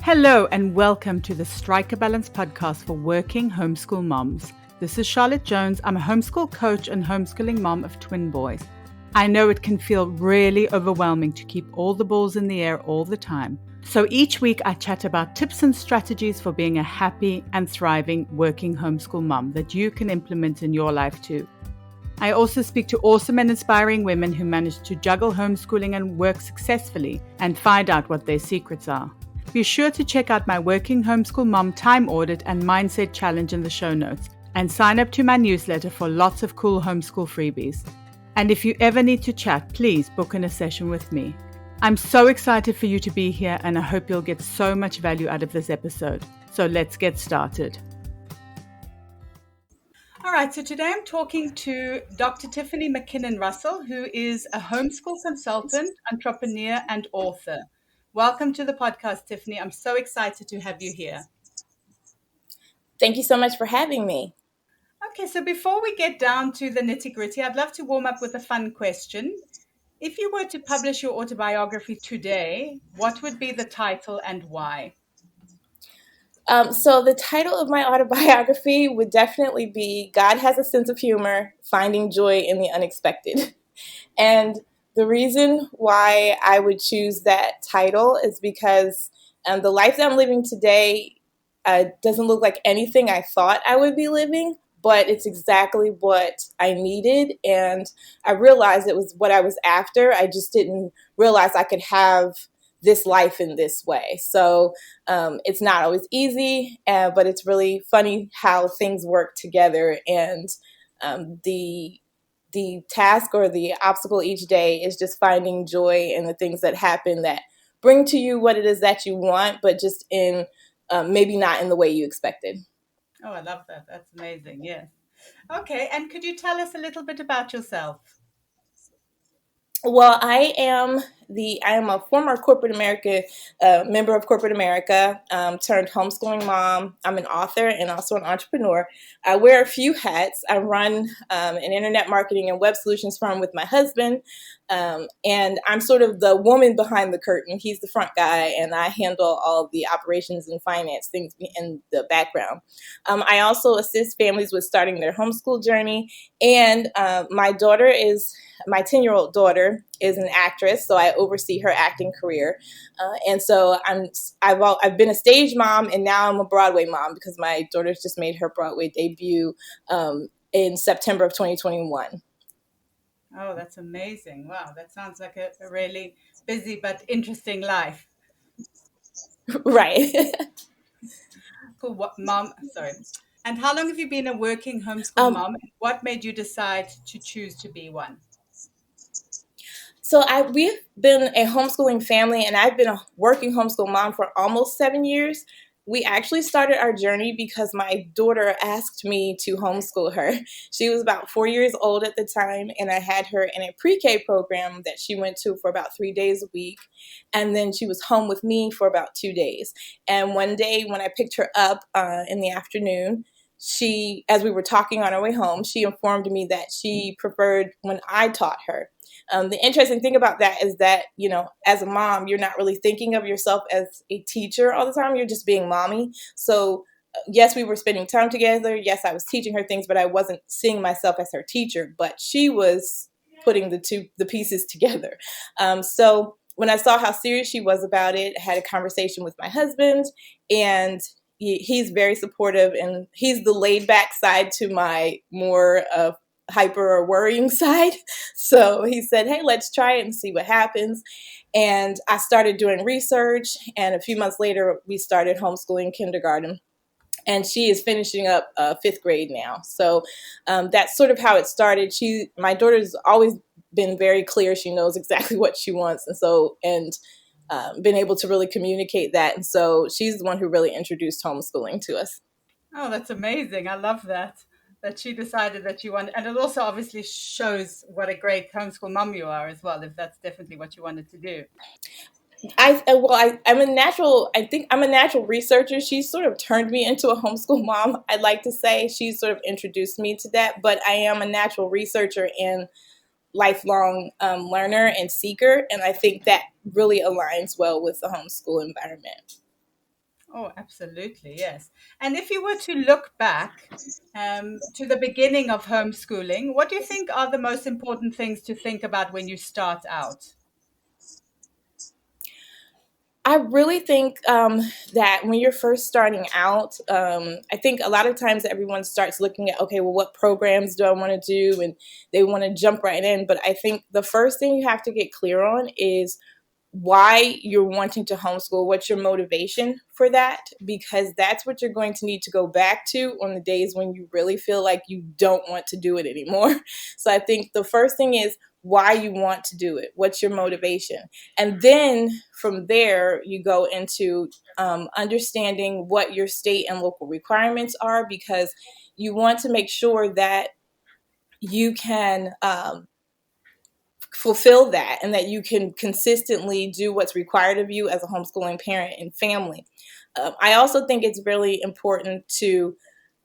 Hello and welcome to the Strike a Balance podcast for working homeschool moms. This is Charlotte Jones. I'm a homeschool coach and homeschooling mom of twin boys. I know it can feel really overwhelming to keep all the balls in the air all the time. So each week I chat about tips and strategies for being a happy and thriving working homeschool mom that you can implement in your life too. I also speak to awesome and inspiring women who manage to juggle homeschooling and work successfully and find out what their secrets are. Be sure to check out my Working Homeschool Mom Time Audit and Mindset Challenge in the show notes and sign up to my newsletter for lots of cool homeschool freebies. And if you ever need to chat, please book in a session with me. I'm so excited for you to be here and I hope you'll get so much value out of this episode. So let's get started. All right, so today I'm talking to Dr. Tiffany McKinnon-Russell, who is a homeschool consultant, entrepreneur, and author. Welcome to the podcast, Tiffany. I'm so excited to have you here. Thank you so much for having me. Okay, so before we get down to the nitty-gritty, I'd love to warm up with a fun question. If you were to publish your autobiography today, what would be the title and why? So the title of my autobiography would definitely be God Has a Sense of Humor, Finding Joy in the Unexpected. And the reason why I would choose that title is because the life that I'm living today doesn't look like anything I thought I would be living, but it's exactly what I needed. And I realized it was what I was after. I just didn't realize I could have this life in this way. So it's not always easy, but it's really funny how things work together. And the task or the obstacle each day is just finding joy in the things that happen that bring to you what it is that you want, but just in maybe not in the way you expected. Oh, I love that. That's amazing. Yes. Okay. And could you tell us a little bit about yourself? Well, I am a former corporate America member of corporate America, turned homeschooling mom. I'm an author and also an entrepreneur. I wear a few hats. I run an internet marketing and web solutions firm with my husband, and I'm sort of the woman behind the curtain. He's the front guy, and I handle all of the operations and finance things in the background. I also assist families with starting their homeschool journey, and my 10-year-old daughter is an actress, so I oversee her acting career. And so I've been a stage mom, and now I'm a Broadway mom because my daughter's just made her Broadway debut in September of 2021. Oh, that's amazing. Wow, that sounds like a really busy but interesting life. Right. Cool. Sorry. And how long have you been a working homeschool mom? What made you decide to choose to be one? So we've been a homeschooling family, and I've been a working homeschool mom for almost 7 years. We actually started our journey because my daughter asked me to homeschool her. She was about 4 years old at the time, and I had her in a pre-K program that she went to for about 3 days a week. And then she was home with me for about 2 days. And one day when I picked her up in the afternoon, as we were talking on our way home, she informed me that she preferred when I taught her. The interesting thing about that is that, as a mom, you're not really thinking of yourself as a teacher all the time. You're just being mommy. So yes, we were spending time together. Yes, I was teaching her things, but I wasn't seeing myself as her teacher. But she was putting the pieces together. So when I saw how serious she was about it, I had a conversation with my husband, and he's very supportive, and he's the laid back side to my more hyper or worrying side. So he said, hey, let's try it and see what happens. And I started doing research, and a few months later, we started homeschooling kindergarten. And she is finishing up 5th grade now. So that's sort of how it started. My daughter's always been very clear. She knows exactly what she wants. And been able to really communicate that. And so she's the one who really introduced homeschooling to us. Oh, that's amazing. I love that she decided that you want, and it also obviously shows what a great homeschool mom you are as well, if that's definitely what you wanted to do. I'm a natural, I think I'm a natural researcher. She sort of turned me into a homeschool mom. I'd like to say she sort of introduced me to that, but I am a natural researcher and lifelong learner and seeker. And I think that really aligns well with the homeschool environment. Oh, absolutely, yes. And if you were to look back to the beginning of homeschooling, what do you think are the most important things to think about when you start out? I really think that when you're first starting out, I think a lot of times everyone starts looking at, okay, well, what programs do I want to do? And they want to jump right in. But I think the first thing you have to get clear on is why you're wanting to homeschool, what's your motivation for that, because that's what you're going to need to go back to on the days when you really feel like you don't want to do it anymore. So I think the first thing is why you want to do it, what's your motivation, and then from there you go into understanding what your state and local requirements are, because you want to make sure that you can fulfill that and that you can consistently do what's required of you as a homeschooling parent and family. I also think it's really important to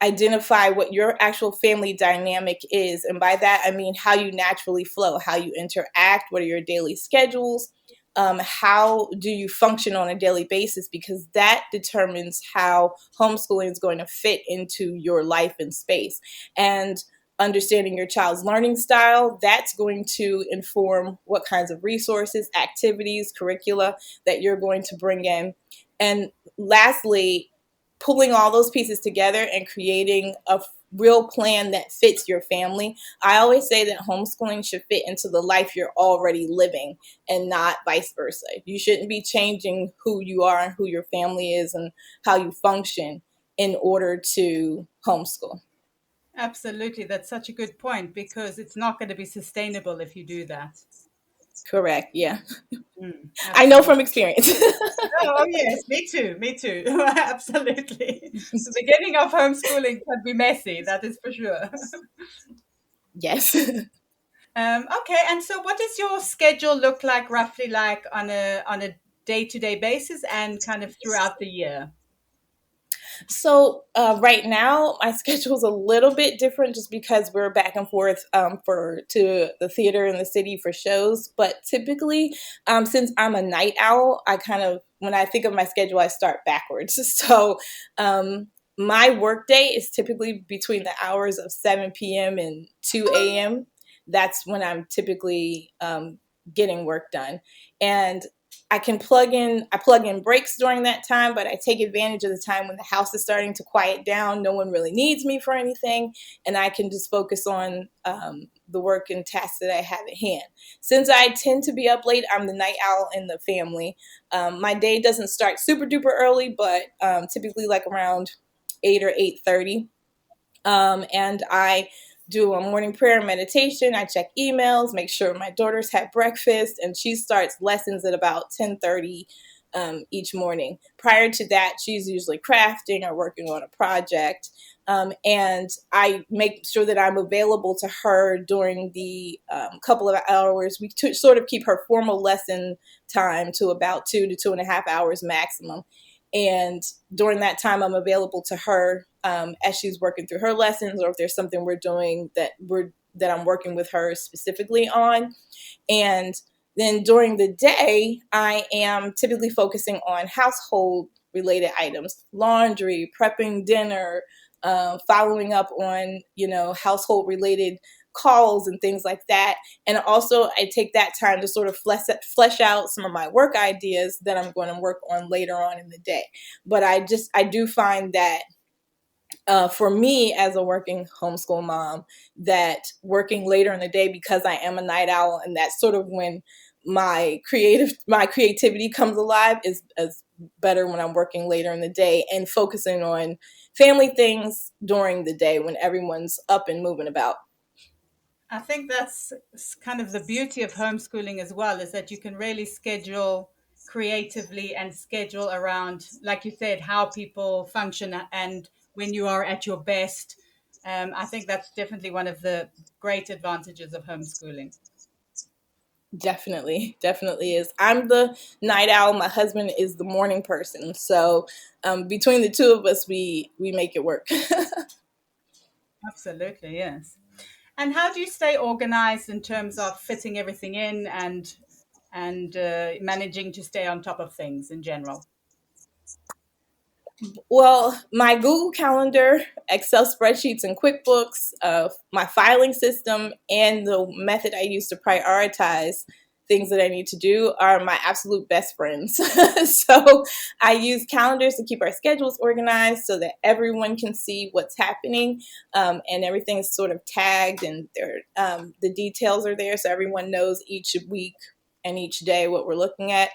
identify what your actual family dynamic is. And by that, I mean how you naturally flow, how you interact, what are your daily schedules, how do you function on a daily basis, because that determines how homeschooling is going to fit into your life and space. And understanding your child's learning style, that's going to inform what kinds of resources, activities, curricula that you're going to bring in. And lastly, pulling all those pieces together and creating a real plan that fits your family. I always say that homeschooling should fit into the life you're already living and not vice versa. You shouldn't be changing who you are and who your family is and how you function in order to homeschool. Absolutely. That's such a good point because it's not going to be sustainable if you do that. Correct. Yeah. I know Absolutely. from experience. Oh, yes, me too. Me too. Absolutely. The beginning of homeschooling can be messy, that is for sure. Yes. Okay, and so what does your schedule look like roughly like on a day-to-day basis and kind of throughout the year? So right now, my schedule is a little bit different just because we're back and forth for to the theater in the city for shows. But typically, since I'm a night owl, I kind of when I think of my schedule, I start backwards. So um, my work day is typically between the hours of 7 p.m. and 2 a.m. That's when I'm typically getting work done, and I plug in breaks during that time, but I take advantage of the time when the house is starting to quiet down. No one really needs me for anything, and I can just focus on the work and tasks that I have at hand. Since I tend to be up late, I'm the night owl in the family. My day doesn't start super duper early, but typically like around 8 or 8:30. And I do a morning prayer and meditation. I check emails, make sure my daughter's had breakfast, and she starts lessons at about 10:30 each morning. Prior to that, she's usually crafting or working on a project. And I make sure that I'm available to her during the couple of hours. We sort of keep her formal lesson time to about 2 to 2.5 hours maximum. And during that time, I'm available to her as she's working through her lessons, or if there's something we're doing that I'm working with her specifically on. And then during the day, I am typically focusing on household related items, laundry, prepping dinner, following up on, household related calls and things like that. And also I take that time to sort of flesh out some of my work ideas that I'm going to work on later on in the day. But I do find that for me as a working homeschool mom, that working later in the day, because I am a night owl, and that's sort of when my creativity comes alive, is better when I'm working later in the day and focusing on family things during the day when everyone's up and moving about. I think that's kind of the beauty of homeschooling as well, is that you can really schedule creatively and schedule around, like you said, how people function and when you are at your best. I think that's definitely one of the great advantages of homeschooling. Definitely, definitely is. I'm the night owl. My husband is the morning person. So between the two of us, we make it work. Absolutely, yes. And how do you stay organized in terms of fitting everything in and managing to stay on top of things in general? Well, my Google Calendar, Excel spreadsheets, and QuickBooks, my filing system, and the method I use to prioritize things that I need to do are my absolute best friends. So I use calendars to keep our schedules organized so that everyone can see what's happening, and everything's sort of tagged, and the details are there so everyone knows each week and each day what we're looking at.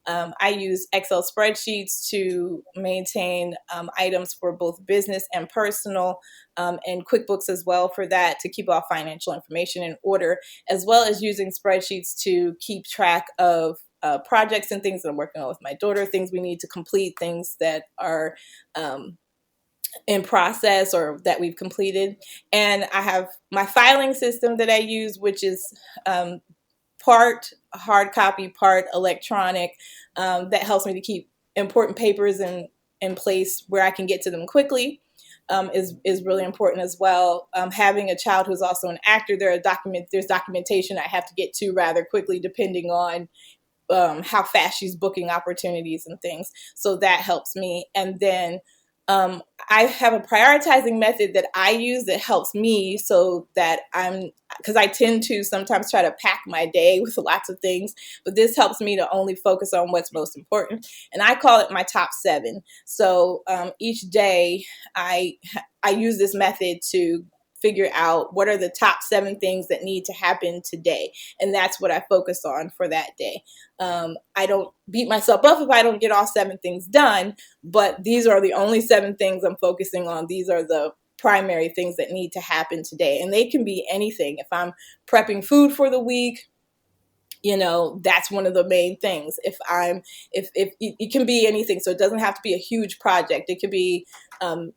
I use Excel spreadsheets to maintain items for both business and personal, and QuickBooks as well for that, to keep all financial information in order, as well as using spreadsheets to keep track of projects and things that I'm working on with my daughter, things we need to complete, things that are in process or that we've completed. And I have my filing system that I use, which is part hard copy, part electronic, that helps me to keep important papers in place where I can get to them quickly, is really important as well. Having a child who's also an actor, there's documentation I have to get to rather quickly depending on how fast she's booking opportunities and things. So that helps me. And then I have a prioritizing method that I use that helps me, so that because I tend to sometimes try to pack my day with lots of things, but this helps me to only focus on what's most important. And I call it my top 7. So each day I use this method to figure out what are the top 7 things that need to happen today. And that's what I focus on for that day. I don't beat myself up if I don't get all 7 things done, but these are the only 7 things I'm focusing on. These are the primary things that need to happen today. And they can be anything. If I'm prepping food for the week, that's one of the main things. If it can be anything, so it doesn't have to be a huge project. It could be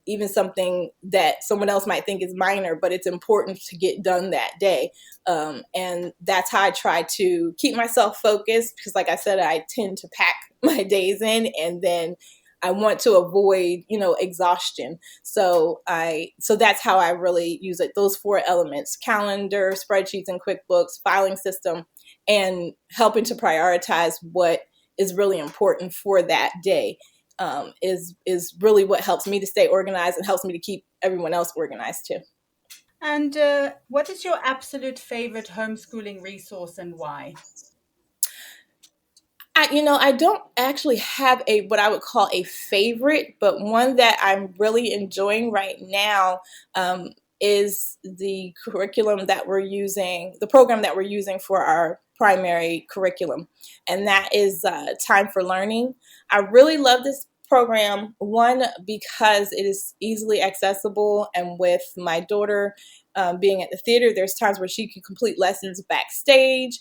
even something that someone else might think is minor, but it's important to get done that day. And that's how I try to keep myself focused, because like I said, I tend to pack my days in, and then I want to avoid, exhaustion. So that's how I really use it. Those 4 elements: calendar, spreadsheets, and QuickBooks, filing system, and helping to prioritize what is really important for that day, is really what helps me to stay organized and helps me to keep everyone else organized too. And what is your absolute favorite homeschooling resource and why? I don't actually have what I would call a favorite, but one that I'm really enjoying right now, is the curriculum that we're using, the program that we're using for our primary curriculum, and that is Time for Learning. I really love this program, one, because it is easily accessible, and with my daughter being at the theater, there's times where she can complete lessons backstage,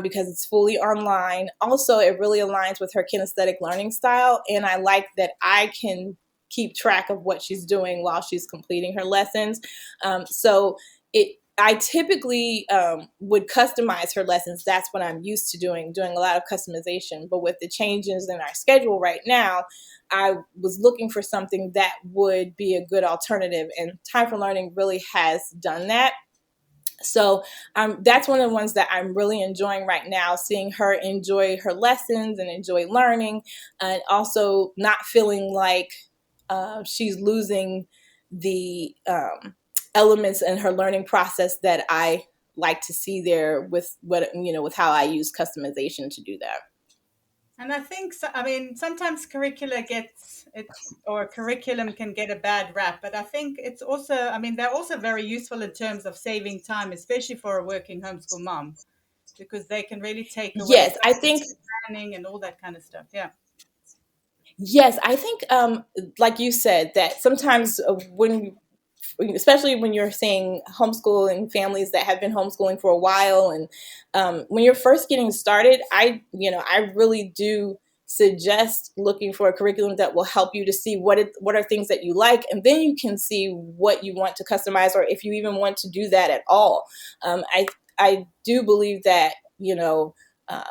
because it's fully online. Also, it really aligns with her kinesthetic learning style, and I like that I can keep track of what she's doing while she's completing her lessons. So I typically would customize her lessons. That's what I'm used to doing a lot of customization. But with the changes in our schedule right now, I was looking for something that would be a good alternative, and Time for Learning really has done that. So that's one of the ones that I'm really enjoying right now, seeing her enjoy her lessons and enjoy learning, and also not feeling like she's losing the elements in her learning process that I like to see there with with how I use customization to do that. And I think, sometimes curricula gets it, or curriculum can get a bad rap, but I think it's also, they're also very useful in terms of saving time, especially for a working homeschool mom, because they can really take away Yes, some I of think the planning and all that kind of stuff. Yeah. Yes, I think, like you said, that sometimes especially when you're seeing homeschooling families that have been homeschooling for a while, and when you're first getting started, I really do suggest looking for a curriculum that will help you to see what are things that you like, and then you can see what you want to customize, or if you even want to do that at all. I do believe that Uh,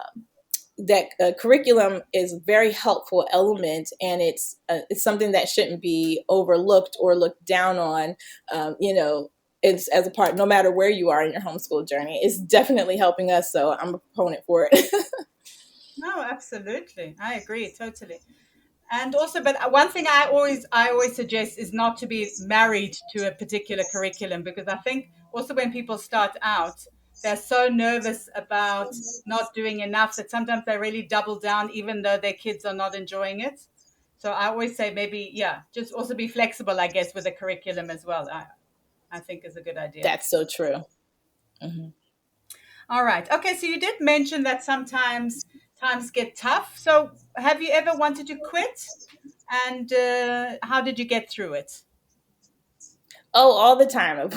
that curriculum is a very helpful element, and it's something that shouldn't be overlooked or looked down on. It's as a part, no matter where you are in your homeschool journey, it's definitely helping us. So I'm a proponent for it. No, absolutely. I agree totally. And also, but one thing I always suggest is not to be married to a particular curriculum, because I think also when people start out, they're so nervous about not doing enough that sometimes they really double down, even though their kids are not enjoying it. So I always say maybe, yeah, just also be flexible, I guess, with the curriculum as well. I think is a good idea. That's so true. Hmm. All right. Okay. So you did mention that sometimes times get tough. So have you ever wanted to quit? And how did you get through it? Oh, all the time.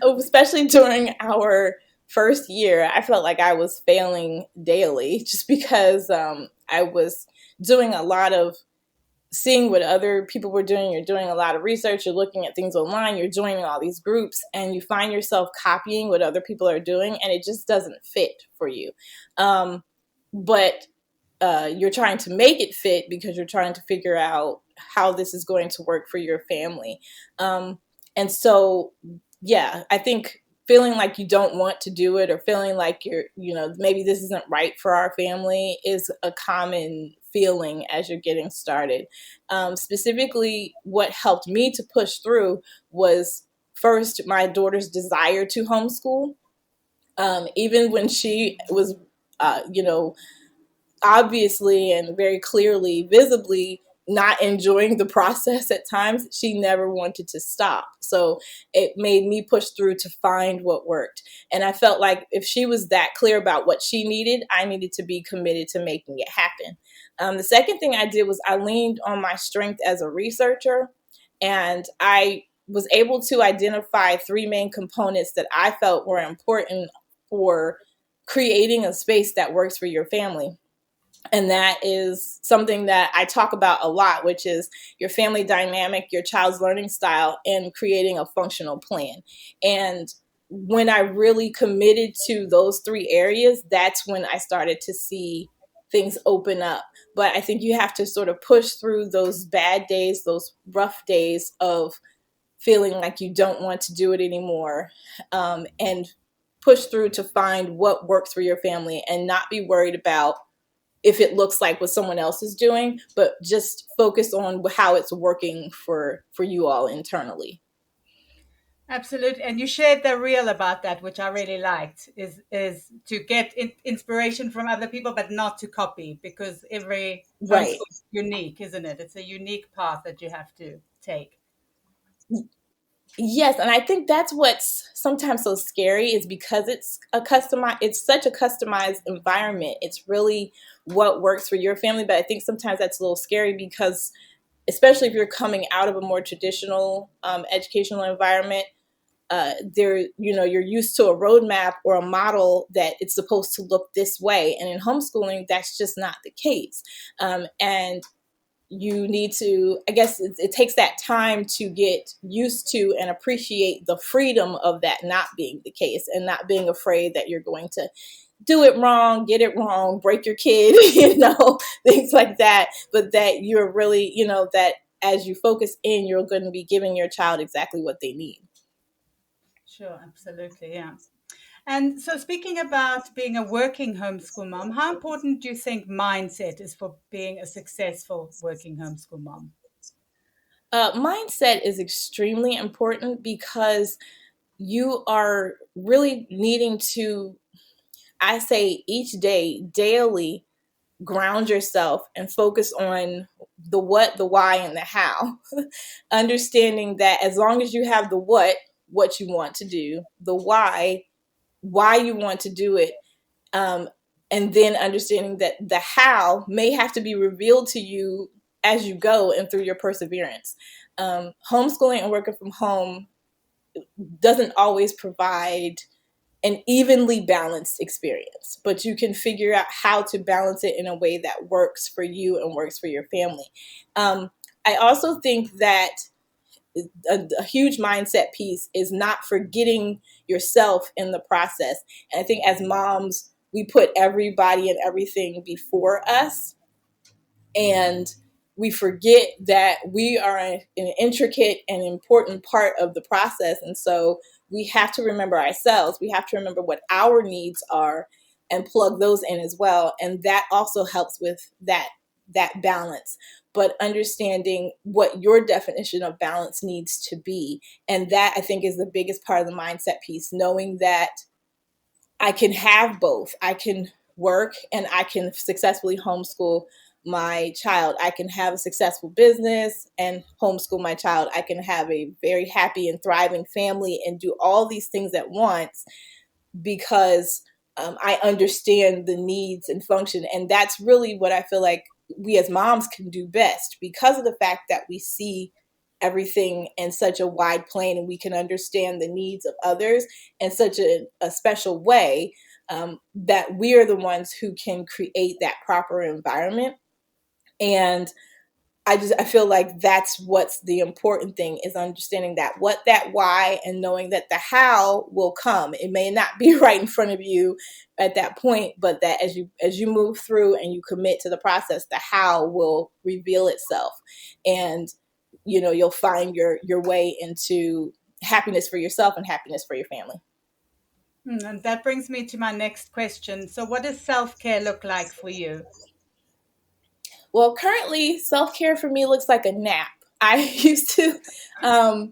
Especially during our first year, I felt like I was failing daily just because I was doing a lot of seeing what other people were doing. You're doing a lot of research, you're looking at things online, you're joining all these groups, and you find yourself copying what other people are doing, and it just doesn't fit for you. But you're trying to make it fit because you're trying to figure out how this is going to work for your family. And so, yeah, I think feeling like you don't want to do it or feeling like maybe this isn't right for our family is a common feeling as you're getting started. Specifically, what helped me to push through was first my daughter's desire to homeschool. Even when she was, obviously and very clearly, visibly not enjoying the process at times, she never wanted to stop. So it made me push through to find what worked. And I felt like if she was that clear about what she needed, I needed to be committed to making it happen. The second thing I did was I leaned on my strength as a researcher, and I was able to identify three main components that I felt were important for creating a space that works for your family. And that is something that I talk about a lot, which is your family dynamic, your child's learning style, and creating a functional plan. And when I really committed to those three areas, that's when I started to see things open up. But I think you have to sort of push through those bad days, those rough days of feeling like you don't want to do it anymore, and push through to find what works for your family and not be worried about if it looks like what someone else is doing, but just focus on how it's working for you all internally. Absolutely. And you shared the reel about that, which I really liked, is to get inspiration from other people, but not to copy, because every Right. homeschool is unique, isn't it? It's a unique path that you have to take. Yes, and I think that's what's sometimes so scary is because it's such a customized environment. It's really what works for your family, but I think sometimes that's a little scary because especially if you're coming out of a more traditional educational environment, you're used to a roadmap or a model that it's supposed to look this way, and in homeschooling that's just not the case. And you need to, I guess it takes that time to get used to and appreciate the freedom of that not being the case, and not being afraid that you're going to do it wrong, get it wrong, break your kid, things like that. But that you're really, that as you focus in, you're going to be giving your child exactly what they need. Sure, absolutely, yeah. And so, speaking about being a working homeschool mom, how important do you think mindset is for being a successful working homeschool mom? Mindset is extremely important because you are really needing to, I say each day, daily, ground yourself and focus on the what, the why, and the how. Understanding that as long as you have the what you want to do, the why you want to do it, um, and then understanding that the how may have to be revealed to you as you go and through your perseverance. Homeschooling and working from home doesn't always provide an evenly balanced experience, but you can figure out how to balance it in a way that works for you and works for your family. I also think that a huge mindset piece is not forgetting yourself in the process. And I think as moms, we put everybody and everything before us, and we forget that we are an intricate and important part of the process. And so we have to remember ourselves. We have to remember what our needs are and plug those in as well. And that also helps with that that balance, but understanding what your definition of balance needs to be. And that, I think, is the biggest part of the mindset piece, knowing that I can have both. I can work and I can successfully homeschool my child. I can have a successful business and homeschool my child. I can have a very happy and thriving family and do all these things at once because I understand the needs and function. And that's really what I feel like we as moms can do best, because of the fact that we see everything in such a wide plane and we can understand the needs of others in such a special way, that we're the ones who can create that proper environment. And I feel like that's what's the important thing, is understanding that why, and knowing that the how will come. It may not be right in front of you at that point, but that as you move through and you commit to the process, the how will reveal itself. And you'll find your way into happiness for yourself and happiness for your family. And that brings me to my next question. So what does self-care look like for you? Well, currently, self-care for me looks like a nap. I used to I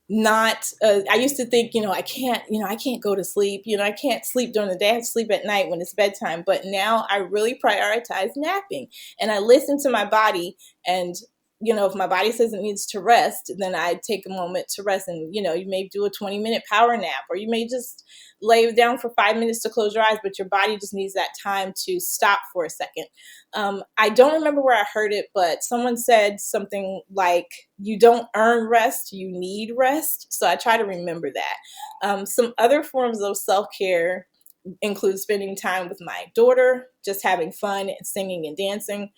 used to think, I can't go to sleep. I can't sleep during the day. I have to sleep at night when it's bedtime. But now I really prioritize napping, and I listen to my body. And if my body says it needs to rest, then I take a moment to rest. And, you may do a 20-minute power nap, or you may just lay down for 5 minutes to close your eyes, but your body just needs that time to stop for a second. I don't remember where I heard it, but someone said something like, you don't earn rest, you need rest. So I try to remember that. Some other forms of self-care include spending time with my daughter, just having fun and singing and dancing.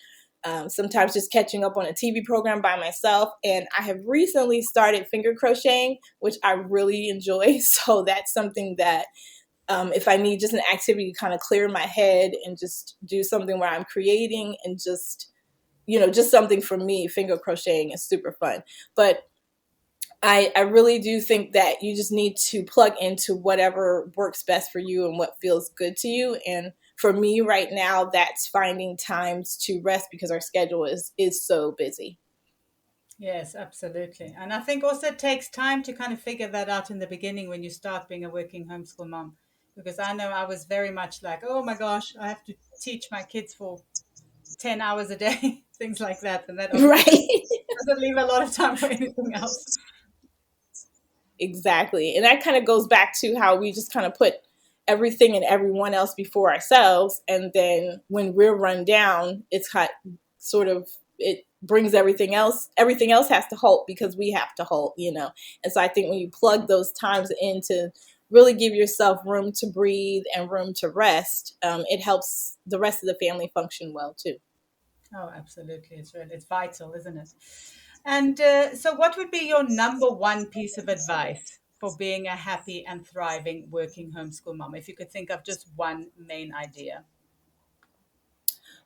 Sometimes just catching up on a TV program by myself. And I have recently started finger crocheting, which I really enjoy. So that's something that if I need just an activity to kind of clear my head and just do something where I'm creating and just something for me, finger crocheting is super fun. But I really do think that you just need to plug into whatever works best for you and what feels good to you. And for me right now, that's finding times to rest, because our schedule is so busy. Yes, absolutely. And I think also it takes time to kind of figure that out in the beginning when you start being a working homeschool mom. Because I know I was very much like, oh my gosh, I have to teach my kids for 10 hours a day, things like that. And that obviously Right. doesn't leave a lot of time for anything else. Exactly. And that kind of goes back to how we just kind of put everything and everyone else before ourselves. And then when we're run down, it's sort of, it brings everything else has to halt because we have to halt. And so I think when you plug those times in to really give yourself room to breathe and room to rest, it helps the rest of the family function well too. Oh, absolutely. It's vital, isn't it? And so what would be your number one piece of advice for being a happy and thriving working homeschool mom, if you could think of just one main idea?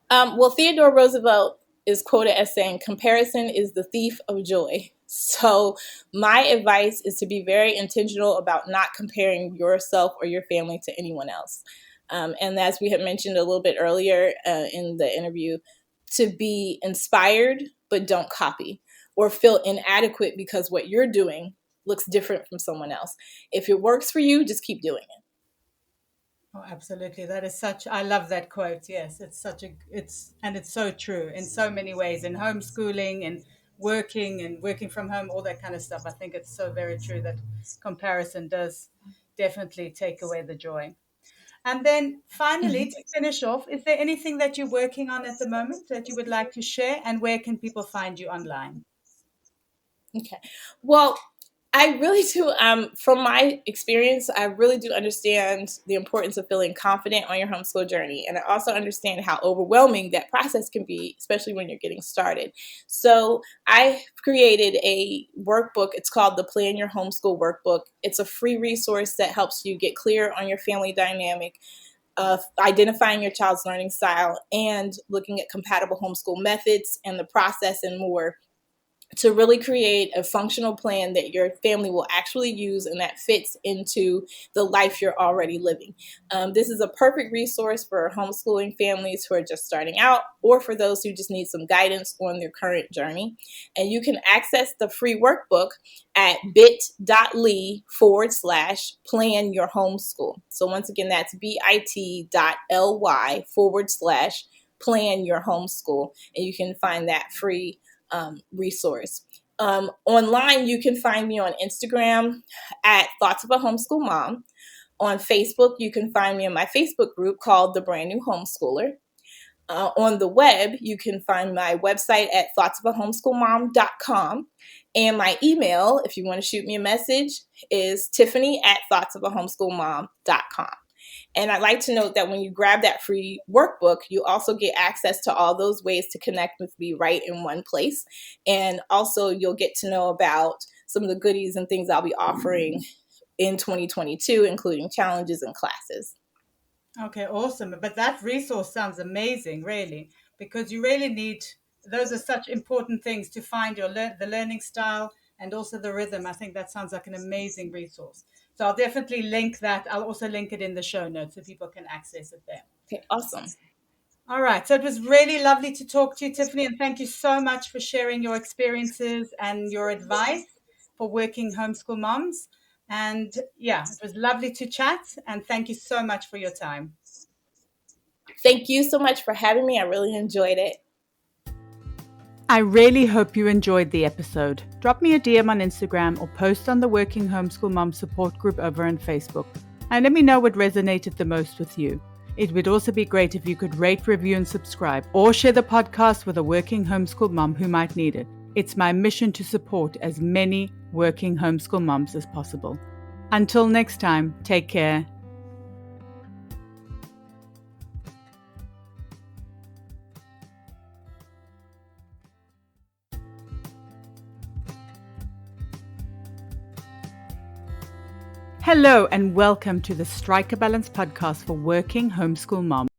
Well, Theodore Roosevelt is quoted as saying, comparison is the thief of joy. So my advice is to be very intentional about not comparing yourself or your family to anyone else. And as we had mentioned a little bit earlier in the interview, to be inspired, but don't copy or feel inadequate because what you're doing looks different from someone else. If it works for you, just keep doing it. Oh, absolutely. I love that quote. Yes, it's so true in so many ways, in homeschooling and working from home, all that kind of stuff. I think it's so very true that comparison does definitely take away the joy. And then finally, to finish off, is there anything that you're working on at the moment that you would like to share, and where can people find you online? Okay. Well, I really do. From my experience, I really do understand the importance of feeling confident on your homeschool journey. And I also understand how overwhelming that process can be, especially when you're getting started. So I created a workbook. It's called the Plan Your Homeschool Workbook. It's a free resource that helps you get clear on your family dynamic, identifying your child's learning style, and looking at compatible homeschool methods and the process and more. to really create a functional plan that your family will actually use and that fits into the life you're already living. This is a perfect resource for homeschooling families who are just starting out or for those who just need some guidance on their current journey. And you can access the free workbook at bit.ly/plan your homeschool. So once again, that's bit.ly/plan your homeschool. And you can find that free resource. Online, you can find me on Instagram at Thoughts of a Homeschool Mom. On Facebook, you can find me in my Facebook group called The Brand New Homeschooler. On the web, you can find my website at thoughtsofahomeschoolmom.com. And my email, if you want to shoot me a message, is tiffany@thoughtsofahomeschoolmom.com. And I'd like to note that when you grab that free workbook, you also get access to all those ways to connect with me right in one place. And also you'll get to know about some of the goodies and things I'll be offering in 2022, including challenges and classes. Okay, awesome. But that resource sounds amazing, really, because you really need, those are such important things to find the learning style and also the rhythm. I think that sounds like an amazing resource. So I'll definitely link that. I'll also link it in the show notes so people can access it there. Okay, awesome. All right. So it was really lovely to talk to you, Tiffany, and thank you so much for sharing your experiences and your advice for working homeschool moms. And yeah, it was lovely to chat, and thank you so much for your time. Thank you so much for having me. I really enjoyed it. I really hope you enjoyed the episode. Drop me a DM on Instagram or post on the Working Homeschool Mom support group over on Facebook, and let me know what resonated the most with you. It would also be great if you could rate, review, and subscribe, or share the podcast with a working homeschool mom who might need it. It's my mission to support as many working homeschool moms as possible. Until next time, take care. Hello and welcome to the Strike a Balance podcast for working homeschool moms.